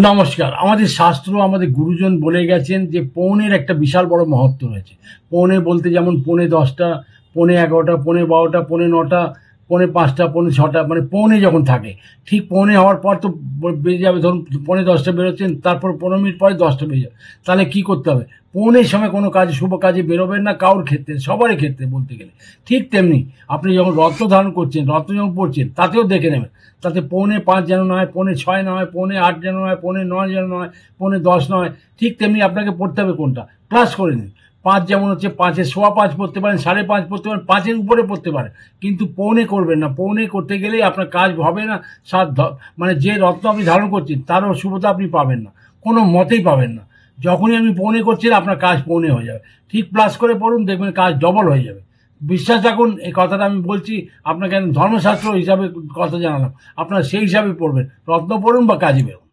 নমস্কার। আমাদের শাস্ত্র, আমাদের গুরুজন বলে গেছেন যে পৌনের একটা বিশাল বড় মহত্ব রয়েছে। পৌনে বলতে যেমন পৌনে ১০টা, পৌনে ১১টা, পৌনে ১২টা, পৌনে ৯টা, পৌনে ৫টা, পৌনে ৬টা, মানে পৌনে যখন থাকে, ঠিক পৌনে হওয়ার পর তো বেজে যাবে। ধরুন পৌনে ১০টা বেরোচ্ছেন, তারপর ১৫ মিনিট পরে ১০টা বেজে যাবে। তাহলে কি করতে হবে? পৌনের সময় কোনো কাজে, শুভ কাজে বেরোবেন না, কারোর ক্ষেত্রে, সবারই ক্ষেত্রে বলতে গেলে। ঠিক তেমনি আপনি যখন রত্ন ধারণ করছেন, রত্ন যখন পড়ছেন, তাতেও দেখে নেবেন। তাতে পৌনে ৫ যেন না হয়, পৌনে ৬ না হয়, পৌনে ৮ যেন হয়, পৌনে ৯ যেন নয়, পৌনে ১০ নয়। ঠিক তেমনি আপনাকে পড়তে হবে কোনটা, প্লাস করে নিন। ৫ যেমন হচ্ছে, ৫-এর সোয়া ৫ পড়তে পারেন, ৫.৫ পড়তে পারেন, ৫-এর উপরে পড়তে পারেন। কিন্তু পৌনে করবেন না। পৌনে করতে গেলেই আপনার কাজ হবে না। মানে যে রত্ন আপনি ধারণ করছেন তারও শুভতা আপনি পাবেন না, কোনো মতেই পাবেন না। যখনই আপনি পৌনে করছেন, আপনার কাজ পৌনে হয়ে যাবে। ঠিক প্লাস করে পড়ুন, দেখবেন কাজ ডবল হয়ে যাবে। বিশ্বাস রাখুন, এই কথাটা আমি বলছি আপনাকে, ধর্মশাস্ত্র হিসাবে কথা জানালাম। আপনারা সেই হিসাবে পড়বেন, রত্ন পড়ুন বা কাজে বেরোন।